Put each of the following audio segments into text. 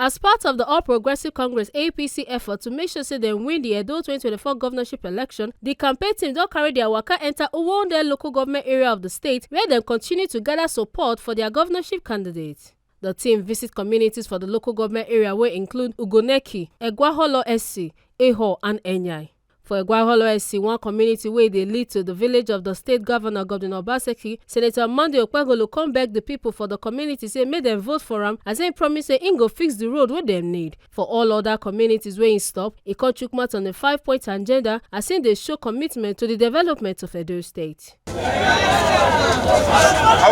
As part of the All Progressive Congress APC effort to make sure they win the Edo 2024 governorship election, the campaign team don carry their waka enter Uhumwonde local government area of the state, where they continue to gather support for their governorship candidate. The team visit communities for the local government area wey include Enogie, Okpebholo SC, Eyaen and Eyaen. For Aiwerioghene SC, one community wey dey lead to the village of the state governor Governor Obaseki, Senator Monday Okpebholo come beg the people for the community say make dem vote for am, as im promise say im go fix the road wey dem need. For all other communities wey im stop, e come chook mouth on the 5-point agenda as im dey show commitment to the development of Edo State. I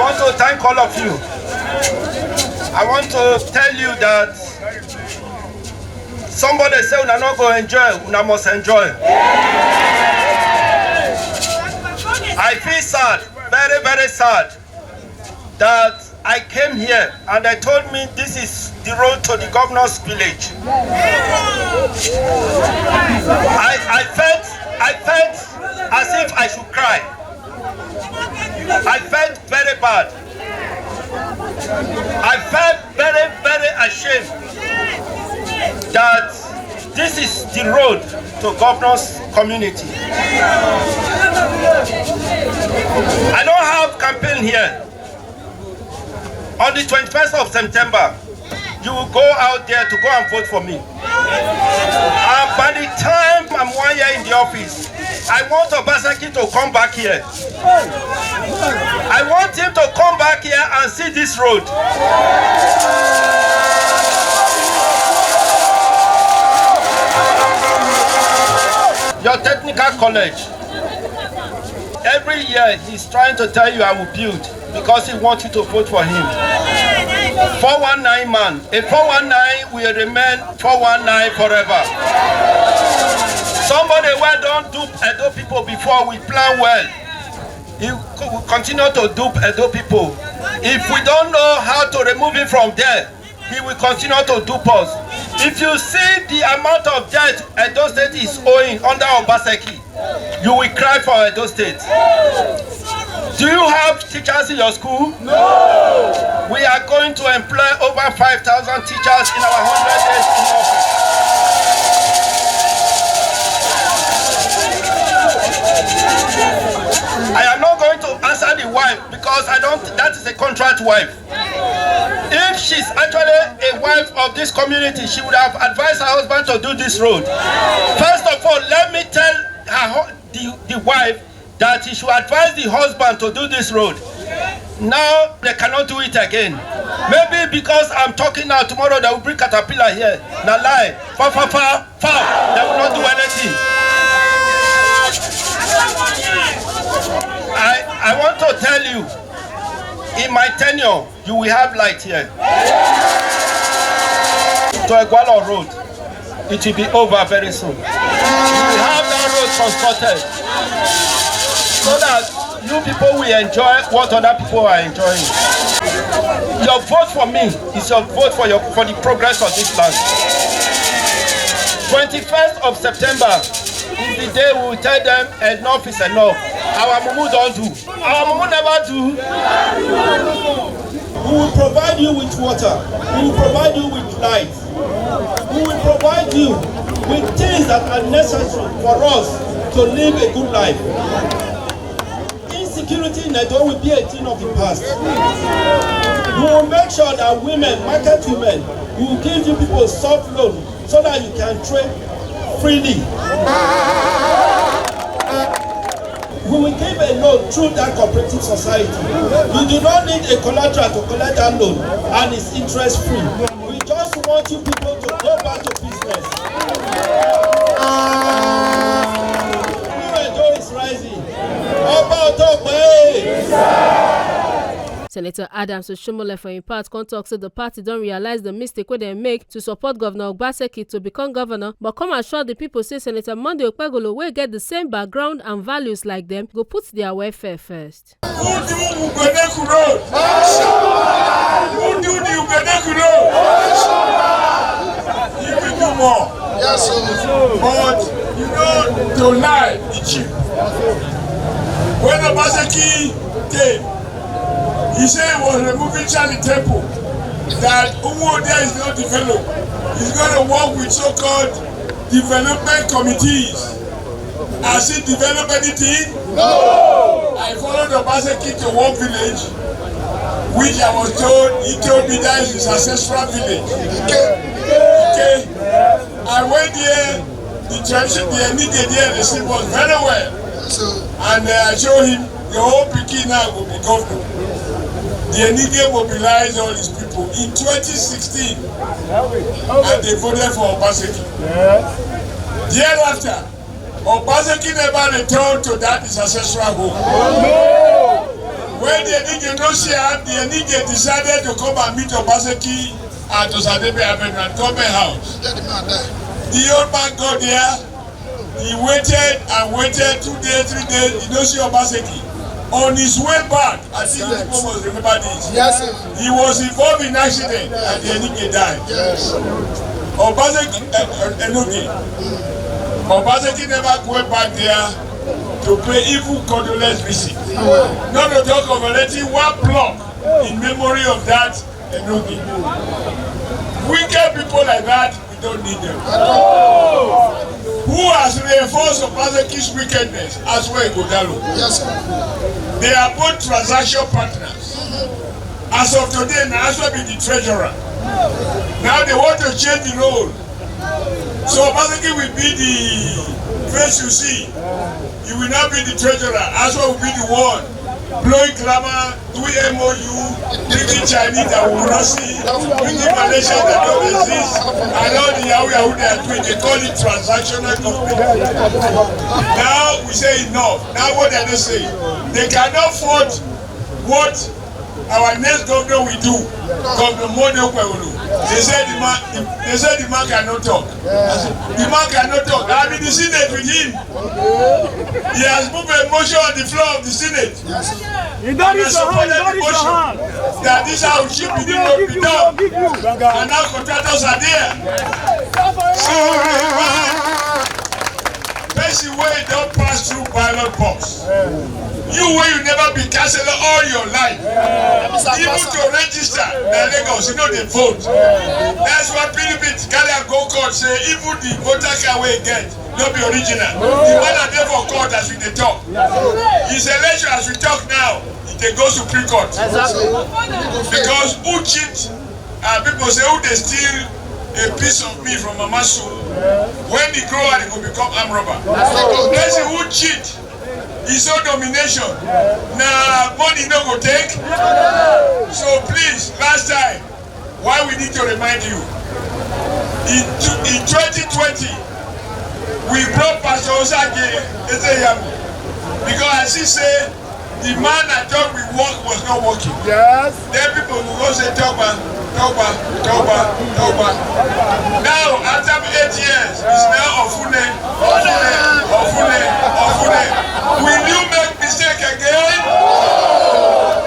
want to thank all of you. I want to tell you that somebody say una not go enjoy, una must enjoy. I feel sad, very, very sad, that I came here and they told me this is the road to the governor's village. I felt as if I should cry. I felt very bad. I felt very, very ashamed that this is the road to governor's community. I don't have campaign here. On the 21st of September, you will go out there to go and vote for me. And by the time I'm 1 year in the office, I want Obaseki to come back here. I want him to come back here and see this road. Your technical college, every year he's trying to tell you I will build because he wants you to vote for him. 419 man, a 419 will remain 419 forever. Somebody well don't dupe Edo people before we plan well. He will continue to dupe Edo people. If we don't know how to remove him from there, he will continue to dupe us. If you see the amount of debt Edo State is owing under Obaseki, you will cry for Edo State. Do you have teachers in your school? No! We are going to employ over 5,000 teachers in our 100 days in office. I am not going to answer the wife because that is a contract wife. If she's actually a wife of this community, she would have advised her husband to do this road. First of all, let me tell the wife that he should advise the husband to do this road. Now they cannot do it again. Maybe because I'm talking now, tomorrow they will bring caterpillar here. Now lie, fa. They will not do anything. I want to tell you, in my tenure, you will have light here. To Aiwerioghene Road, it will be over very soon. You will have that road constructed so that you people will enjoy what other people are enjoying. Your vote for me is your vote for the progress of this land. 21st of September is the day we will tell them enough is enough. Our mumu don't do. Our mumu never do. We will provide you with water. We will provide you with light. We will provide you with things that are necessary for us to live a good life. Insecurity in Edo will be a thing of the past. We will make sure that women, market women, we will give you people soft loan so that you can trade freely. We will give a loan through that cooperative society. You do not need a collateral to collect that loan, and it's interest free. We just want you people to go back to business. Edo is rising. Senator Adams Oshomole for im part come talk say the party don't realize the mistake wey they make to support Governor Obaseki to become governor, but come assure the people say Senator Monday Okpebholo wey get the same background and values like them go put their welfare first. Who do Uhumwonde road? Who do the Uhumwonde road? He will do more. Yes, but you know, to lie is cheap. When Obaseki came, he said he was removing Charlie Temple. that Uhumwonde is not developed. He's going to work with so-called development committees. Has he developed anything? No! I followed Obaseki to one village, which I was told, he told me that is his ancestral village. Okay. I went there, the tradition, the Enogie there, the scene was very well. And I showed him the whole Peking now will be governor. The Enogie mobilized all his people in 2016 and they voted for Obaseki. Thereafter, Obaseki never returned to that his ancestral home. When the Enogie decided to come and meet Obaseki at Osadebe Avenue at Government House. The old man got there, he waited and waited 2 days, 3 days, he don't see Obaseki. On his way back, I think people must remember this. Yes, he was involved in an accident and the Enogie died. Yes. Obaseki, Enogie. Obaseki never went back there to pay evil condolence visit. Not to talk of electing one block in memory of that Enogie. Wicked people like that, we don't need them. Who has reinforced Obaseki's wickedness? As well, Godalo. Yes, sir. They are both transaction partners. As of today, Naaswa be the treasurer. Now they want to change the role. So Obaseki will be the face you see. He will not be the treasurer. Aswa will be the one blowing glamour, doing MOU, bringing Chinese that we will not see, bringing Malaysia that don't exist, and all the Yahoo they are doing, they call it transactional company. Now we say enough. Now what are they saying? They cannot afford what our next governor will do. Governor Okpebholo. They said the man cannot talk. The man cannot talk. I'm in the Senate with him. He has moved a motion on the floor of the Senate. And I supported the motion that this house should be done. And now contractors are there. So the man, person way don't pass through ballot box. You will never be councillor all your life. Even to register the Lagos, you know they vote. That's why PDP Ghana go court say even the voter card we get not be original. The one that they for court as we they talk. His election as we talk now, they go to pre-court. Because who cheat? People say who they steal a piece of meat from Mama Su. When they grow up, they will become armed robber. Person who cheat. It's no domination. Now money no go take. So please, last time, why we need to remind you? In 2020, we brought Pastor Osage Eyaen because as he said, the man I thought we work was not working. Yes. Then people will go say Toba. Now after 8 years, it's now Ofune. Will you make mistake again?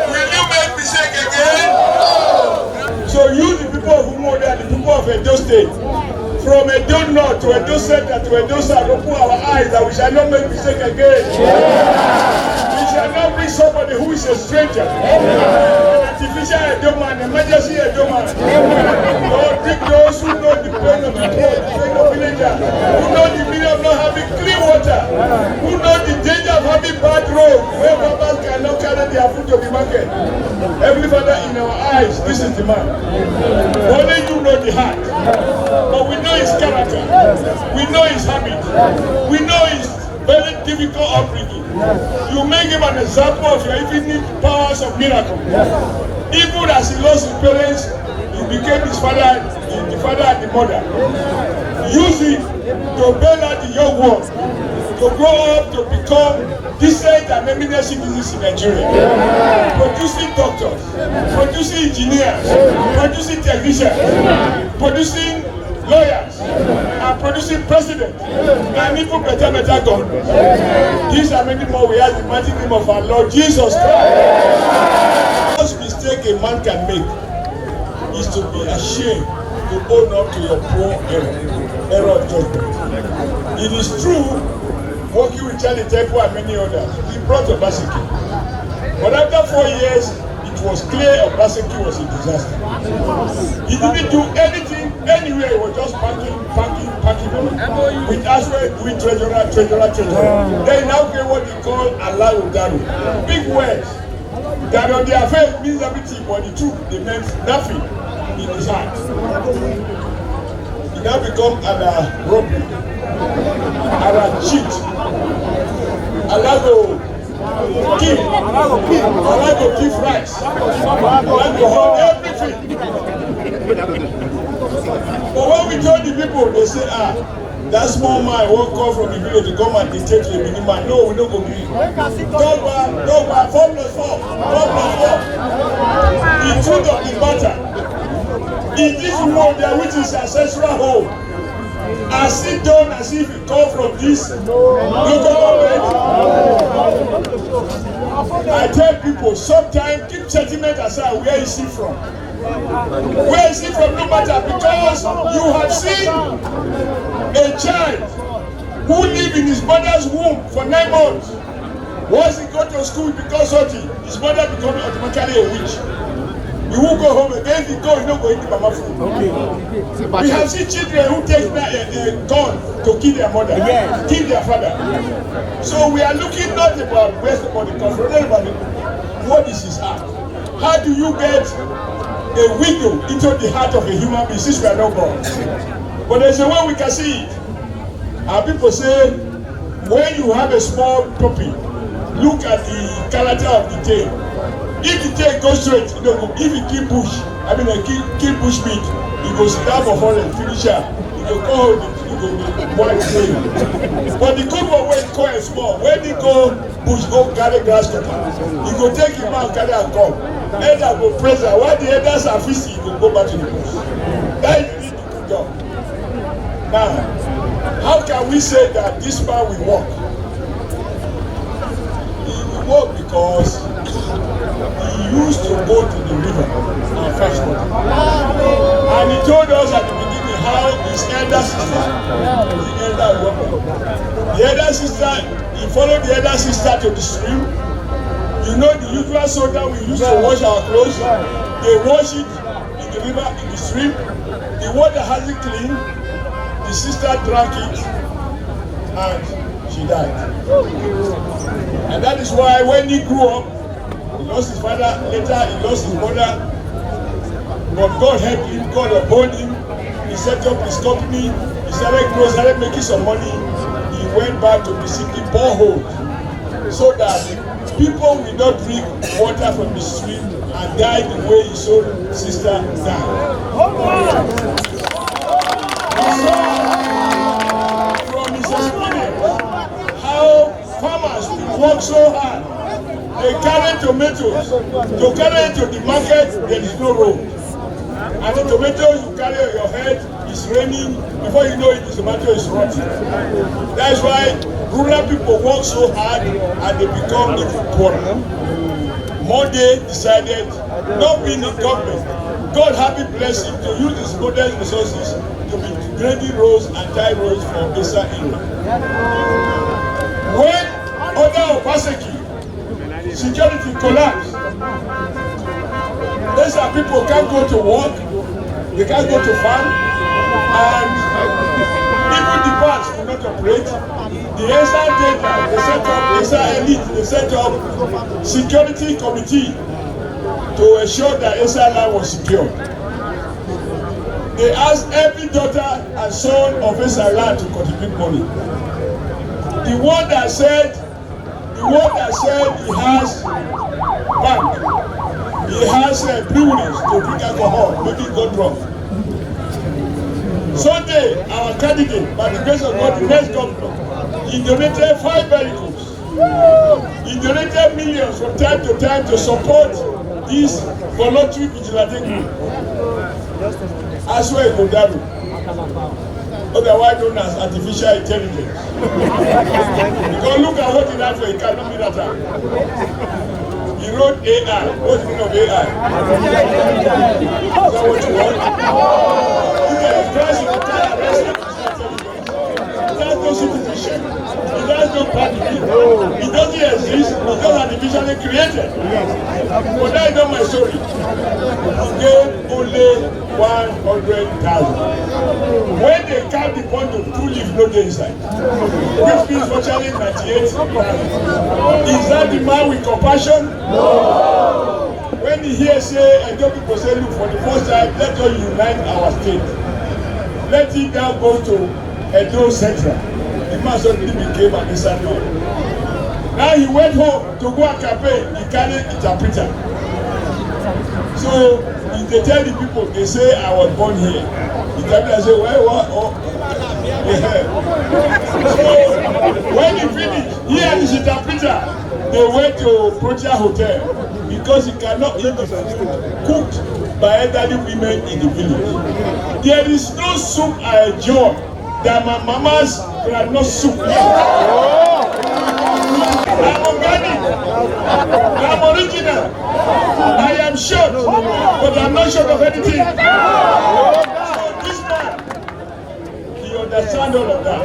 Will you make mistake again? So you, the people of Uhumwonde and the people of Edo State, from Edo North to Edo Center to Edo South, open our eyes that we shall not make mistake again. We shall not bring somebody who is a stranger. An artificial Edo man, emergency Edo man. Lord, bring those who know the pain of the poor, the pain of villagers, who know the meaning of not having clean water, who know the danger of having bad roads, where farmers cannot carry their food to the market. Heavenly Father, in our eyes, this is the man. Only you know the heart. But we know his character. We know his habit. We know his very difficult upbringing. You make him an example of your infinite powers of miracle. Even as he lost his parents, he became his father, the father and the mother. Use him to bail out the young ones, to grow up to become decent and eminent citizens in Nigeria. Producing doctors, producing engineers, producing technicians, producing lawyers, and producing presidents, and even better governors. These are many more. We have the mighty name of our Lord Jesus Christ. The first mistake a man can make is to be ashamed to own up to your poor error of judgment. It is true, working with Charlie Temple and many others, he brought Obaseki. But after 4 years, it was clear Obaseki was a disaster. He didn't do anything anywhere. He was just packing. With Ashway doing treasurer. They now get what they call Allah Udaru. Big words that on their face means everything, but the truth they meant nothing in his heart. He now become Allah robbery, Allah cheat, Allah go kill, Allah go give rights, Allah go hold everything. But when we told the people, they say, that small man won't come from the village to come and dictate to a big man. No, we don't go believe. Dog by 4 plus 4. The truth of the matter, in this world there which is ancestral home, I sit down as if it come from this local government. I tell people, sometimes keep sentiment aside, where is he from? Where is he from? No matter, because you have seen a child who lived in his mother's womb for 9 months. Once he go to school because of it, his mother becomes automatically a witch. He won't go home again. If he go, he don't go into mama food. We have seen children who take a gun to kill their mother, kill their father. So we are looking not about where's the body comes from, not about what is his heart. How do you get a window into the heart of a human being since we are not God? But there's a way we can see it. And people say, when you have a small puppy, look at the character of the tail. If the tail goes straight, you know, if you kill bush, kill bush meat, you go sit down for forest, finish up, you go call it, you go wipe tail. But the good one when it coil small, when you go bush, go carry grass cutter, you go take him out, carry and come. Elder go press her. While the elders are feasting, you go back to the bush. That is the good job. Now, how can we say that this man will work? He will work because he used to go to the river and fetch water. And he told us at the beginning how his elder sister, the elder sister, he followed the elder sister to the stream. You know the usual soda we used to wash our clothes. They wash it in the river, in the stream. The water hasn't clean. The sister drank it and she died. And that is why when he grew up, he lost his father, later he lost his mother. But God helped him, God uphold him. He set up his company, he started making some money. He went back to basically borehole so that people will not drink water from the stream and die the way his own sister died. From his experience, how farmers will work so hard. They carry tomatoes. To carry it to the market, there is no road. And the tomatoes you carry on your head is raining. Before you know it, the tomato is rotting. That is why rural people work so hard and they become even poorer. Monday decided, not being in government, God happy blessed him to use his modest resources to be grading roads and tie roads for Esa area. When other Obaseki security collapsed, Esa people can't go to work, they can't go to farm, and even the banks could not operate. The Esa data, they set up Esa elite, they set up security committee to ensure that Esa land was secure. They asked every daughter and son of Esa land to contribute money. The one that said he has bank, he has breweries to drink alcohol, maybe he got drunk. Sunday, our candidate, by the grace of God, the next governor, he donated 5 vehicles. He donated millions from time to time to support this voluntary vigilante group. As well as Godaru, otherwise known as artificial intelligence. Because look at what he had for a car, not me that time. He wrote AI. What's the meaning of AI? Is that what you want? Look at his class in the car, it has no citizenship. It has no party. It doesn't exist. It's just artificially created. But that is not my story. He gave only 100,000. When they count the bundle, 2 leaves no dey inside. Which means virtually 98,000. Is that the man with compassion? No. When he hears say, Edo people say, look, for the first time, let us unite our state. Let him now go to Edo Central. The man suddenly became an inside man. Now he went home to go and campaign. He carried interpreter. So if they tell the people, they say I was born here. The interpreter say, well, what? Oh. Yeah. So when he finished, he and his interpreter, they went to Protea Hotel because he cannot eat the food cooked by elderly women in the village. There is no soup I enjoy that my mama's groundnut soup. I'm organic. I'm original. I am short, but I'm not short of anything. So this man, he understands all of that.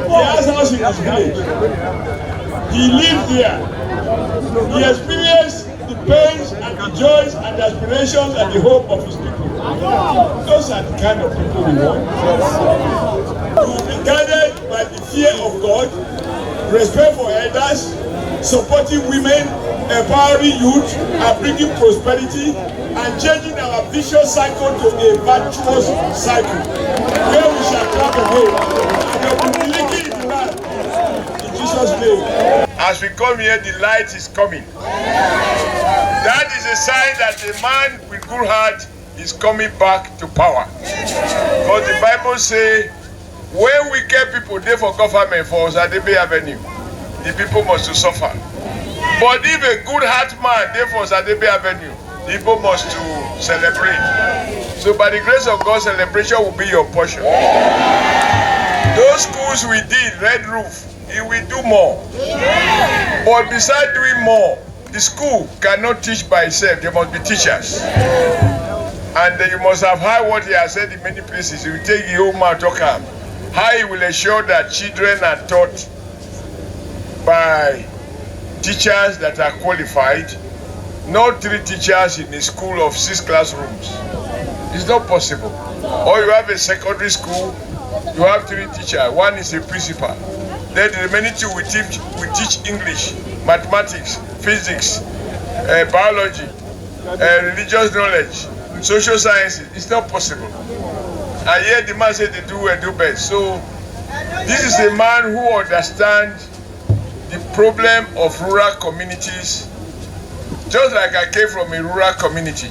He has house in his village. He lived there. He experienced the pains and the joys and the aspirations and the hope of his people. Those are the kind of people we want. You will be guided by the fear of God, respect for elders, supporting women, empowering youth, and bringing prosperity, and changing our vicious cycle to a virtuous cycle, where we shall clap away, and there will be linking in the land. In Jesus' name. As we come here, the light is coming. That is a sign that a man with good heart is coming back to power. Because the Bible says, when wicked people dey for government for Osadebe Avenue, the people must to suffer. But if a good heart man dey for Osadebe Avenue, the people must to celebrate. So by the grace of God, celebration will be your portion. Those schools we did, red roof, it will do more. But besides doing more, the school cannot teach by itself. There must be teachers. And you must have heard what he has said in many places. He will take the whole man talk about how he will ensure that children are taught by teachers that are qualified, not 3 teachers in a school of 6 classrooms. It's not possible. Or you have a secondary school, you have 3 teachers. One is a principal. Then the remaining 2 will teach English, mathematics, physics, biology, religious knowledge, social sciences. It's not possible. And yet the man said they do best. So this is a man who understands the problem of rural communities. Just like I came from a rural community,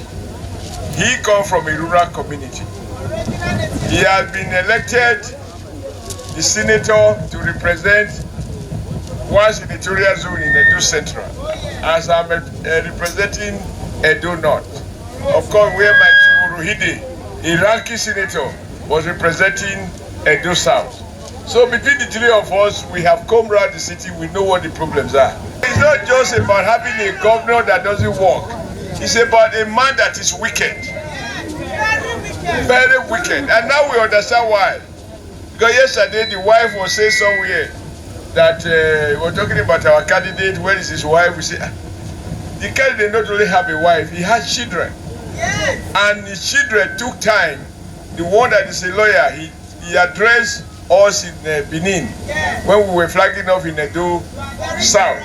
he comes from a rural community. He has been elected the senator to represent one senatorial zone in Edo Central, as I'm representing Edo North. Of course, where my Chimuruhide, a ranking senator, was representing Edo South. So between the 3 of us, we have come around the city, we know what the problems are. It's not just about having a governor that doesn't work. It's about a man that is wicked. Very wicked. And now we understand why. Because yesterday the wife was saying somewhere that we're talking about our candidate, where is his wife? We say, the candidate not only have a wife, he has children. Yes. And his children took time. The one that is a lawyer, he addressed us in Benin, yes, when we were flagging off in Edo South.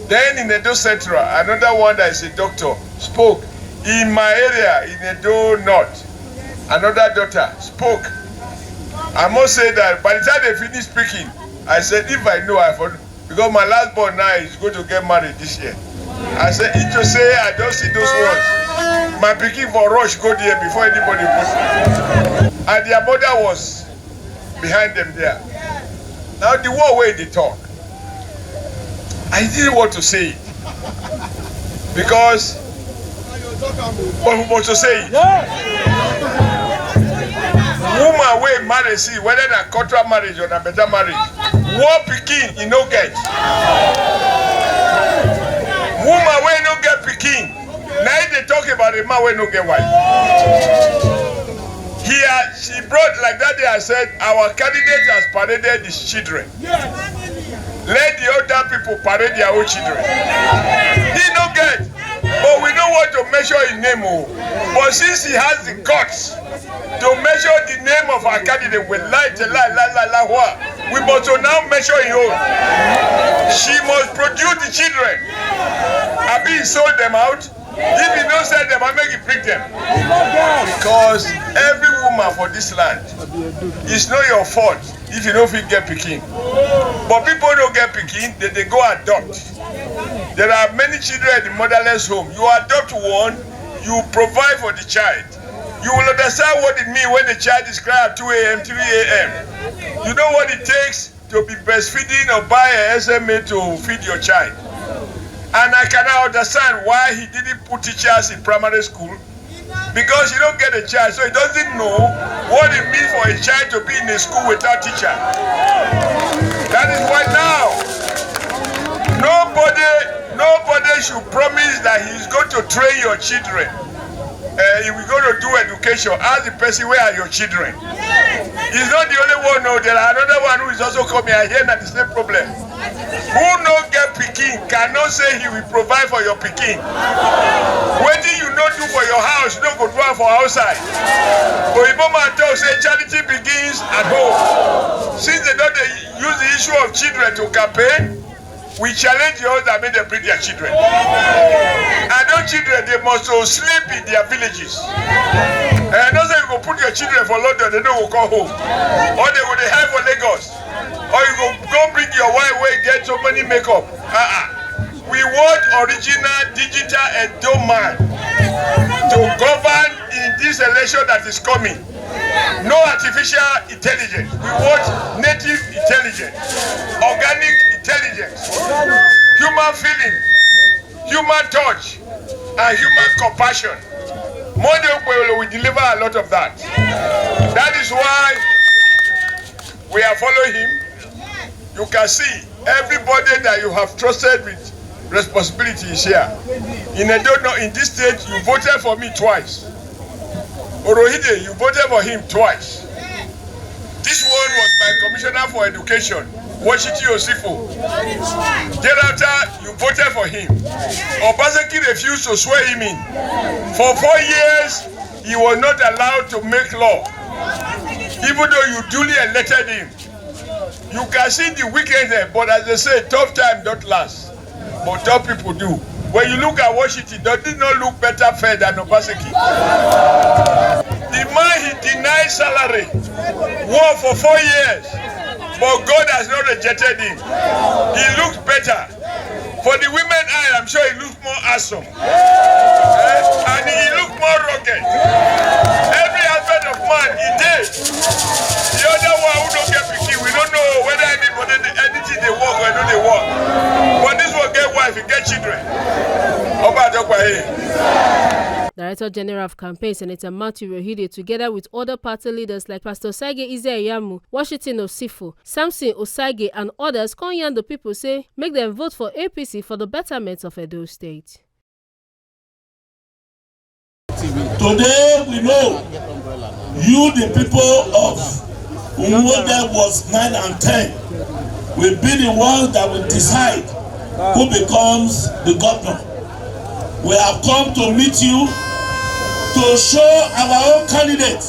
Then in Edo Central, another one that is a doctor spoke. In my area, in Edo North, another daughter spoke. I must say that by the time they finished speaking, I said, if I know, because my last born now is going to get married this year. I said, if you say I don't see those words, my picking for rush go there before anybody puts it. And their mother was behind them there. Now the war way they talk, I didn't want to say it because but we want to say it. Woman wey marry see whether na contract marriage or na better marriage, war pikin e no get. Woman wey no get pikin, now they talk about a man wey no get wife. Here she brought like that day. I said our candidate has paraded his children. Let the older people parade their own children. He no get. But we don't want to measure his name. But since he has the guts to measure the name of our candidate with light, we must now measure his own. She must produce the children. Abi sold them out. If he don't sell them, I make him bring them. Because every woman for this land, it's not your fault if you don't get pikin. But people don't get pikin, they go adopt. There are many children in the motherless home. You adopt one, you provide for the child. You will understand what it means when the child is crying at 2 a.m., 3 a.m. You know what it takes to be breastfeeding or buy a SMA to feed your child. And I cannot understand why he didn't put teachers in primary school. Because you don't get a child, so he doesn't know what it means for a child to be in a school without teacher. That is why now, nobody should promise that he's going to train your children. If we're going to do education, ask the person, where are your children? He's not the only one, no, there are another one who is also coming here and the same problem. Who no get pikin cannot say he will provide for your pikin. What do you not do for your house, you don't go do it for outside. But if mama talk say charity begins at home. Since they don't use the issue of children to campaign, we challenge the others that make them bring their children. And those children, they must sleep in their villages. And not say you go put your children for London, they don't go come home. Or they go to hide for Lagos. Or you go bring your wife where you get so many makeup. We want original digital endowment to govern in this election that is coming. No artificial intelligence. We want native intelligence, organic intelligence, human feeling, human touch, and human compassion. Okpebholo will deliver a lot of that. That is why we are following him. You can see everybody that you have trusted with responsibility is here. In this state, you voted for me twice. Orohide, you voted for him twice. This one was my commissioner for education, Washington Osifo. Thereafter, you voted for him. Obaseki refused to swear him in. For 4 years, he was not allowed to make law, even though you duly elected him. You can see the wickedness, but as they say, tough time don't last. But tough people do. When you look at Washington, does it not look better fed than Obaseki? The man, he denied salary, worked for 4 years, but God has not rejected him. He looks better. For the women eye, I'm sure he looks more awesome. And he looks more rugged. Every aspect of man, he did. The other one who don't get picky, we don't know whether anything they work or not they work. But this one get wife, he get children. Director General of Campaign, Senator Matthew Rohide, together with other party leaders like Pastor Osage Eyaen, Washington Osifo, Samson Osage, and others, calling the people say make them vote for APC for the betterment of Edo State. Today we know you, the people of Uhumwonde was 9 and 10, will be the ones that will decide who becomes the governor. We have come to meet you to show our own candidate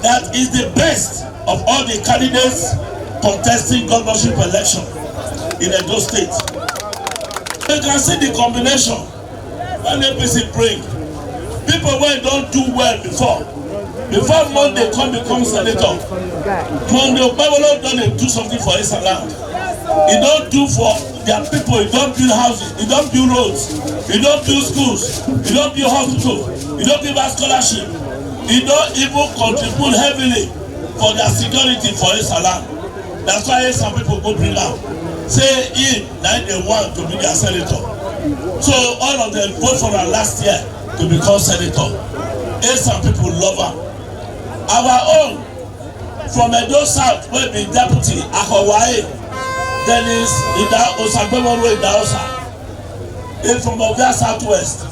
that is the best of all the candidates contesting governorship election in Edo State. You can see the combination when APC bring people when don't do well before Monday become senator. Monday Okpebholo don't do something for his land. He don't do for their people. He don't build houses. He don't build roads. He don't build schools. He don't build hospitals. He don't give us scholarship. He don't even contribute heavily for their security for his land. That's why some people go bring out. Say him that they want to be their senator. So all of them vote for her last year to become senator. Some people love her. Our own from Edo South will be deputy Akọ̀wáyé. Then is Okpebholo Idahosa. It's from Ovia Southwest.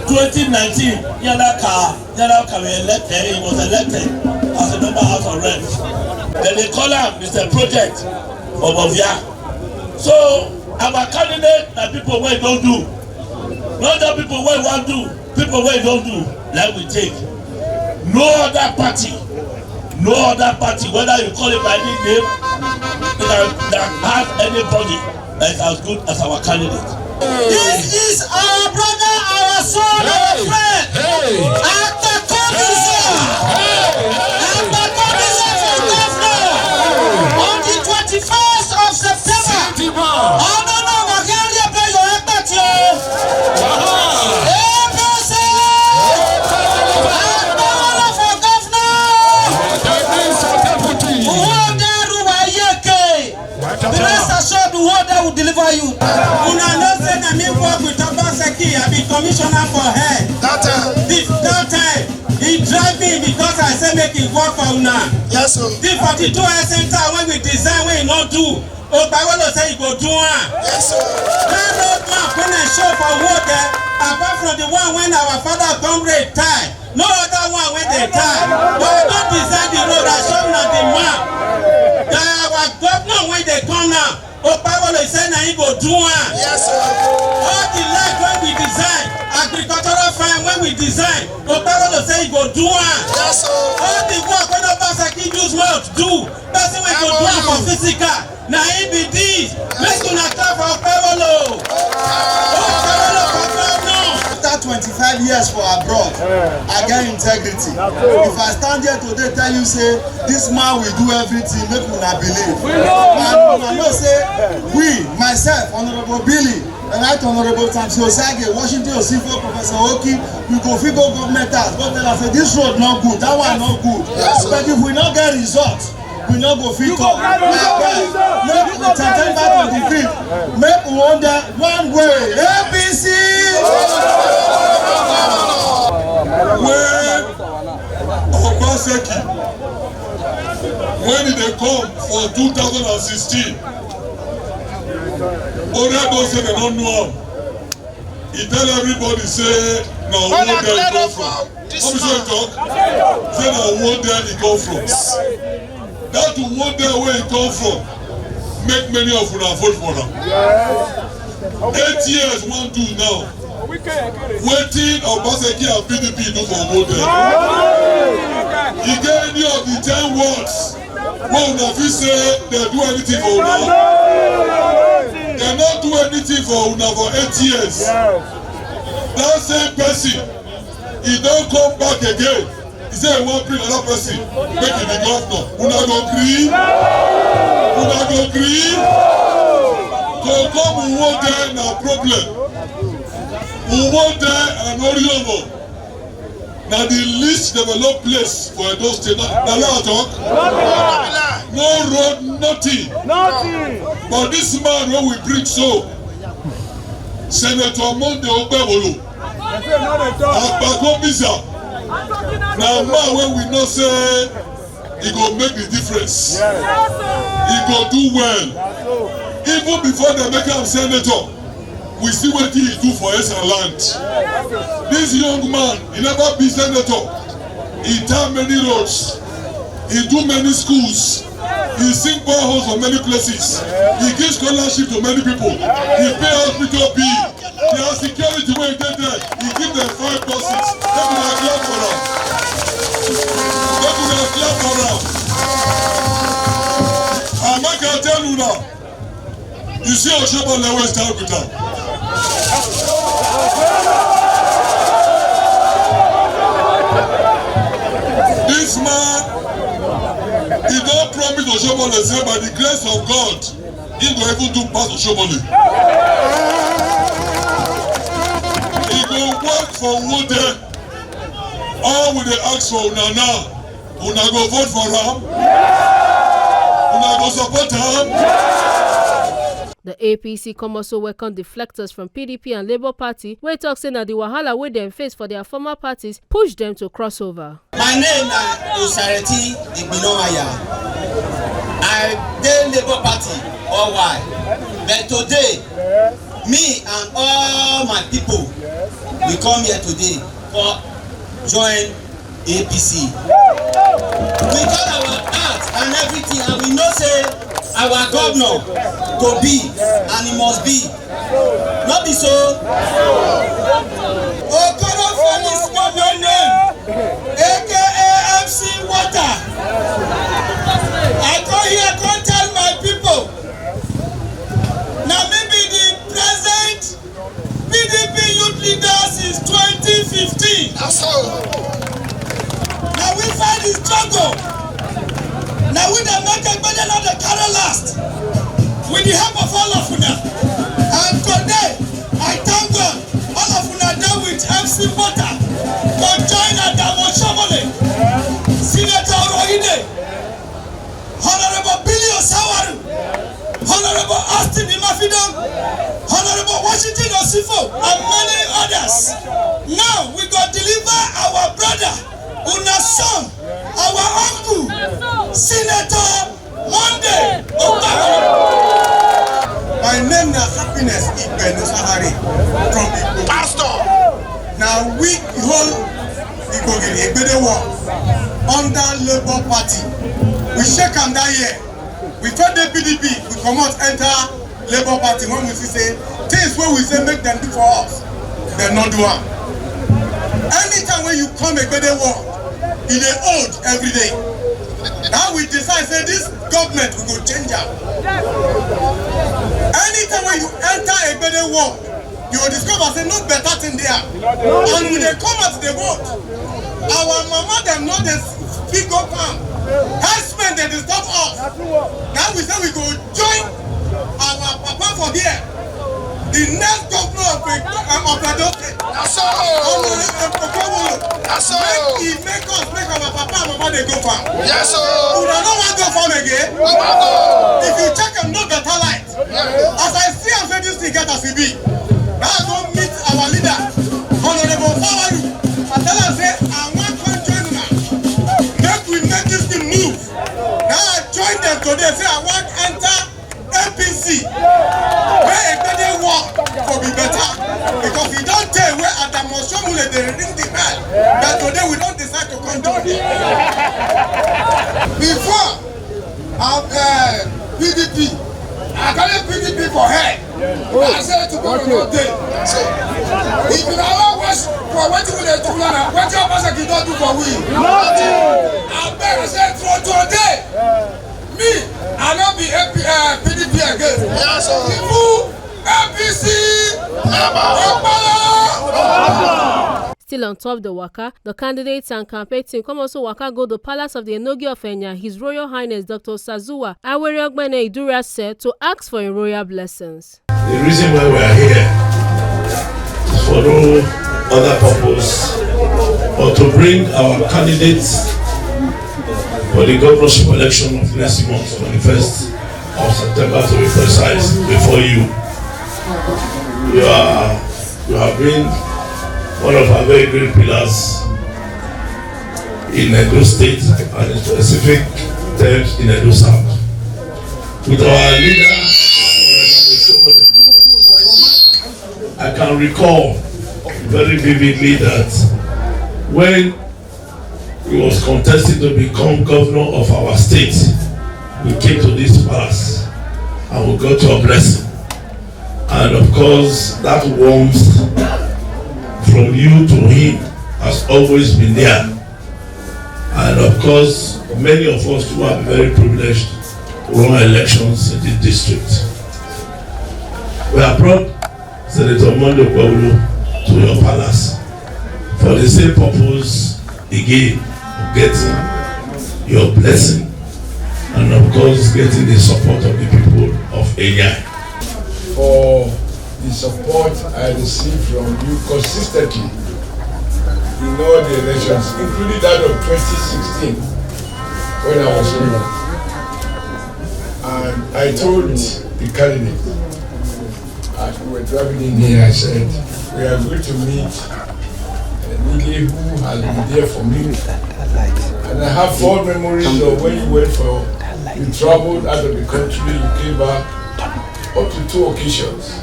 2019, Yanaka elected. He was elected as a member House of Reps. Then they call him Mr. Project of Ovia. So our candidate that people don't do. Not the people wey wan do, people wey don't do, like we take. No other party, whether you call it by any name, that have anybody that is as good as our candidate. This is our brother, our son, our friend. On the 21st of September. Will deliver you. Una no say na me work with Obaseki. I be commissioner for her. That time he drive me because I say make it work for una. Yes sir. The 42 center when we design when he not do. Okpebholo say he go do one. Yes sir. That road map when I show for work apart from the one when our father comrade tie. No other one when they tie. But I don't design the road. I show na the map. Our governor when they come now. Okpebholo say na he go do one. Yes sir. All the light when we design, agricultural farm when we design, Okpebholo say he go do one. Yes sir. All the work when Obaseki use mouth do, person wey go do am for physical. Na him be this. Make una clap for Okpebholo. Okpebholo for governor. After 25 years for abroad, I get integrity. If I stand here today tell you say this man will do everything, make una believe. And una know say we, myself, Honorable Billy, and Right Honorable Tamsi Osage, Washington Osifo, Professor Oki, we go fit go government house, go tell us say this road not good, that one not good. But if we not get results, we not go fit up. Make we turn back on the field. Make we wonder one way. APC. When Obaseki, when they come for 2016, Oregon say they don't know him. He tell everybody say now where he go from. How we say talk? Say now where he go from. That wonder where he come from make many of una vote for him. 8 years won't do now. Waiting Obaseki and PDP do for Uhumwonde. He get any of the 10 words wey una fit say they do anything for una. They not do anything for una for 8 years. That same person, he don't come back again. He say he wan bring another person make him be governor. Una go gree? Una go gree? To come Uhumwonde na problem. Uhumwonde and Oriomo na the least developed place for Edo State. Na let talk. No road, nothing. But this man wey we bring so, Senator Monday Okpebholo, Agbagomisa, na man wey we know say he go make the difference. He go do well. Even before they make him senator, we see what he do for us and land. This young man, he never be senator. He tie many roads. He do many schools. He sing boreholes for many places. He gives scholarship to many people. He pay hospital bill. He has security when he get there. He give them 5 buses. Let me clap for him. Let me clap for him. And I can tell you now, you see Okpebholo West Africa. This man, he don't promise Okpebholo say by the grace of God, he go even do pass Okpebholo. He go work for Uhumwonde. All we dey ask for una now, una go vote for him. Una go support him. The APC come also welcome defectors from PDP and Labour Party, wey talk say na the wahala wey dem face for their former parties push them to cross over. My name is Usareti Igbinowaya. I dey Labour Party all while, but today, me and all my people, we come here today for join APC. We got our heart and everything, and we know say our governor to be, and he must be. Not be so. Okoro Felix got my name, aka MC Water. I come here, come tell my people. Now maybe the present PDP youth leader since 2015. That's all. Now we fight the struggle. Now we don't make a better not the carry last. With the help of all of una. And today, I thank God, all of una there with MC Water to join Adamoshomole, Senator Rohide, Honorable Billy Osawaru, Honorable Austin Imafidon, Honorable Washington Osifo, and many others. Now we go deliver our brother, una son, our uncle, Senator Monday Okpebholo. My name is Happiness Ibenosahari from Igbo. Pastor. Now we hold Igbo under Labour Party. We shake them that year. We told the PDP we come out enter Labour Party when we say things where we say make them do for us, they not do it. Anytime when you come Igbo war, it is old every day. Now we decide say this government we go change it. Anytime when you enter a better world, you will discover say no better thing there. And when they come at the vote, our mama them know they speak up and husband they disturb us. Now we say we go join our papa for here. The next governor of Eyaen. That's all. That's all. He make us make our papa and mama they go farm. Yes sir. We don't want to go farm again. If you check them, no better light. As I see and say this thing get as it be. Now I go meet our leader, Honorable Sawaru. I tell her say I want to join now. Make this thing move. Now I join them today. Say I want to enter APC. Where a better work will be better. Because we don't tell where Adamoshomole they ring the bell. But today we don't decide to come down here. Before PDP, I got a PDP for her. I said to go no day. If you now watch for what you will do now, what your pastor can do for we. I better say today. Me, I not be PDP again. People, APC, Still on top of the waka, the candidates and campaign team come also waka go the palace of the Enogie of Eyaen, His Royal Highness Dr. Sazuwa Aiwerioghene Idura said to ask for a royal blessings. The reason why we are here is for no other purpose but to bring our candidates for the governorship election of next month, 21st of September to be precise, before you. You have been one of our very great pillars in Edo State and in specific terms in Edo South. With our leader, I can recall very vividly that when he was contesting to become governor of our state, we came to this palace and we got your blessing. And of course, that warmth from you to him has always been there. And of course, many of us who are very privileged to run elections in this district. We have brought Senator Monday Okpebholo to your palace for the same purpose again of getting your blessing and of course getting the support of the people of Eyaen. For the support I received from you consistently in all the elections, including that of 2016 when I was here. And I told the candidate as we were driving in here, I said, we are going to meet Enogie who has been there for me. And I have fond memories of when you went for, you traveled out of the country, you came back up to 2 occasions.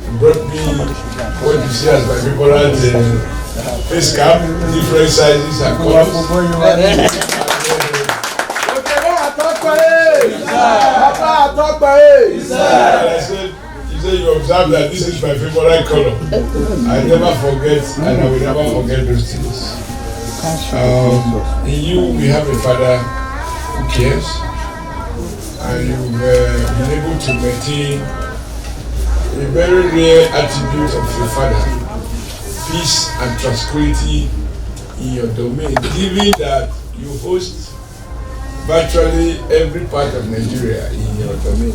You brought me what you see as my favorite face cap, different sizes and colors. He said, you observe that this is my favorite color. I never forget, and I will never forget those things. In you, we have a father who cares, and you've been able to maintain a very rare attribute of your father, peace and tranquility in your domain, given that you host virtually every part of Nigeria in your domain.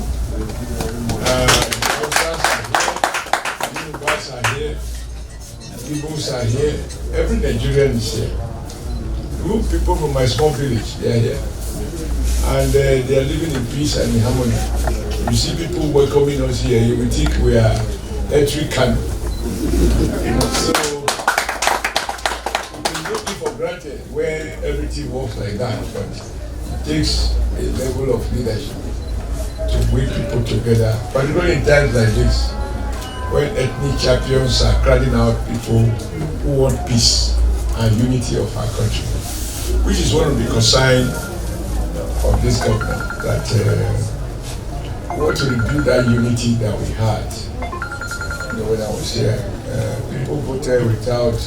Yorubas are here, Igbos are here, every Nigerian is here. Even people from my small village, they are here. And they are living in peace and in harmony. You see people welcoming us here, you will think we are entering Kano. So, we take it for granted where everything works like that, but it takes a level of leadership to bring people together, particularly in times like this, when ethnic champions are crowding out people who want peace and unity of our country, which is one of the concerns of this government, that we want to rebuild that unity that we had. You know, when I was here, people voted without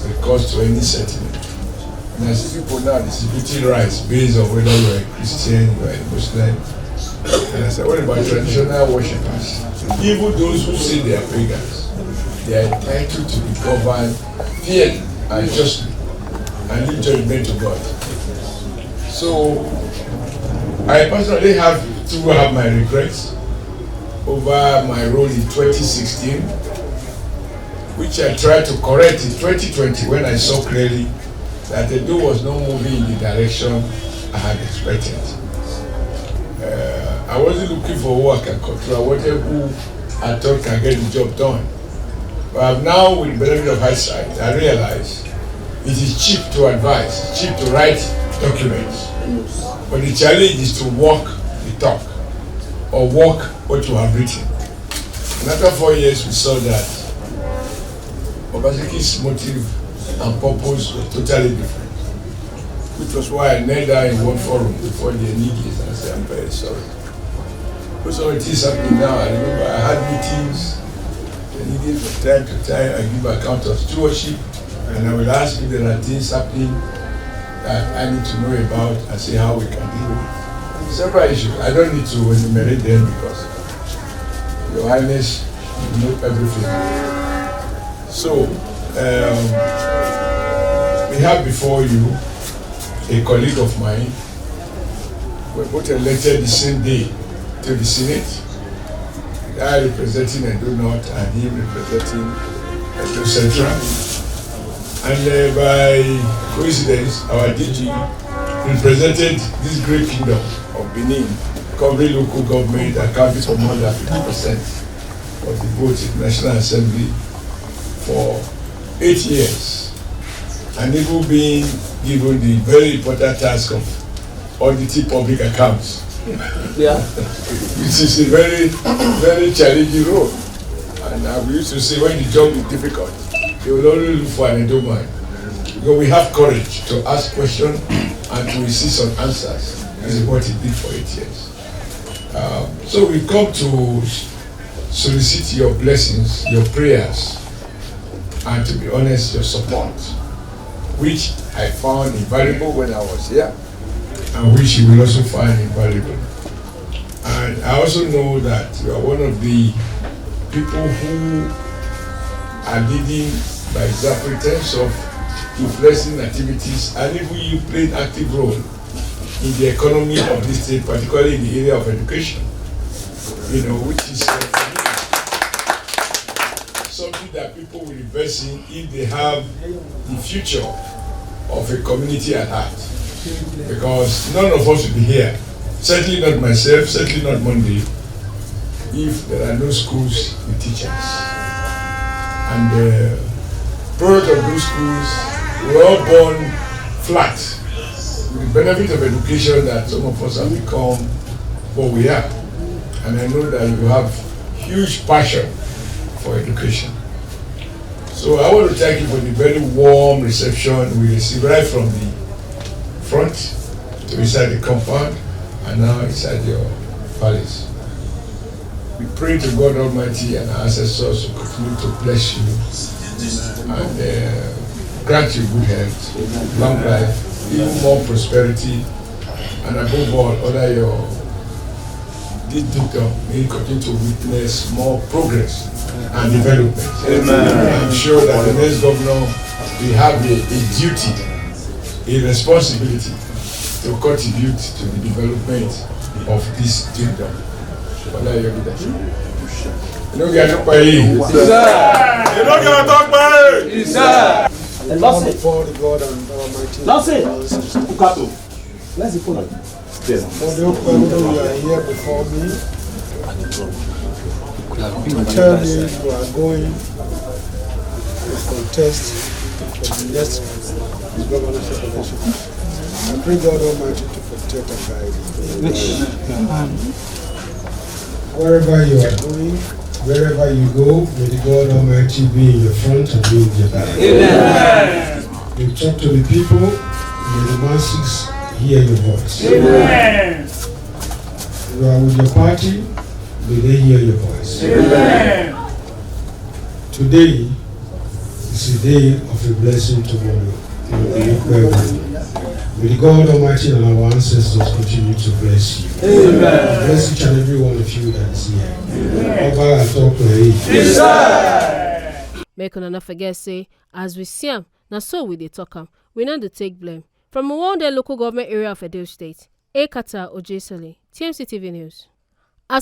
recourse to any sentiment. And I see people now distributing rights based on whether you are a Christian, you are a Muslim. And I said, what about traditional worshippers? Even those who say they are pagans, they are entitled to be governed fairly and justly and leave judgment to God. So, I personally have my regrets over my role in 2016, which I tried to correct in 2020 when I saw clearly that the door was not moving in the direction I had expected. I wasn't looking for who I can control. I wanted who I thought can get the job done. But now, with the benefit of hindsight, I realize it is cheap to advise, it's cheap to write documents. But the challenge is to walk the talk, or walk what you have written. And after 4 years, we saw that Obaseki's motive and purpose were totally different. Which was why I knelt down in one forum before the Enogie and I said, I'm very sorry. Because all it is happening now, I remember I had meetings, the Enogie from time to time, I give account of stewardship, and I will ask if there are things happening that I need to know about and see how we can deal with it. Several issues. I don't need to enumerate them because Your Highness, you know everything. So, we have before you a colleague of mine. We both elected the same day to the Senate. I representing Edo North and him representing Edo Central. And by coincidence, our DG represented this great kingdom of Benin, covering local government, accounting for more than 50% of the votes in the National Assembly for 8 years, and even being given the very important task of auditing public accounts. Yeah. Which is a very, very challenging role. And we used to say when the job is difficult, they will only look for an endowment. Because we have courage to ask questions and to insist on answers. This is what he did for 8 years. So we come to solicit your blessings, your prayers, and to be honest, your support, which I found invaluable when I was here, and which you will also find invaluable. And I also know that you are one of the people who are leading by example in terms of influencing activities, and even you played an active role in the economy of this state, particularly in the area of education, you know, which is something that people will invest in if they have the future of a community at heart. Because none of us will be here, certainly not myself, certainly not Monday, if there are no schools with teachers. And the product of those schools, we're all born flat, with the benefit of education that some of us have become what we are. And I know that you have huge passion for education. So I want to thank you for the very warm reception we received right from the front to inside the compound. and now it's at your palace. We pray to God Almighty and our ancestors to continue to bless you and grant you good health, long life, even more prosperity, and above all, order your this dukedom may continue to witness more progress and development. Amen. I'm sure that the next governor will have a duty, a responsibility to contribute to the development of this dukedom. Enogie talk by before the God and Almighty. Let's go. For the Okpebholo, you are here before me. I tell you, you are going to contest for the next governorship election. I pray God Almighty to protect and guide you. Wherever you are going, wherever you go, may the God Almighty be in your front and be in your back. Amen. You talk to the people, may the masses hear your voice. Amen. You are with your party, may they hear your voice. Amen. Today is a day of a blessing tomorrow. May the God Almighty and our ancestors continue to bless you. Amen. Bless each and every one of you that is here. Amen. Make una not forget say, as we see am, na so we dey talk am. We not dey take blame. From Uhumwonde local government area of Edo State, Ekata Ojesele, TMC TV News.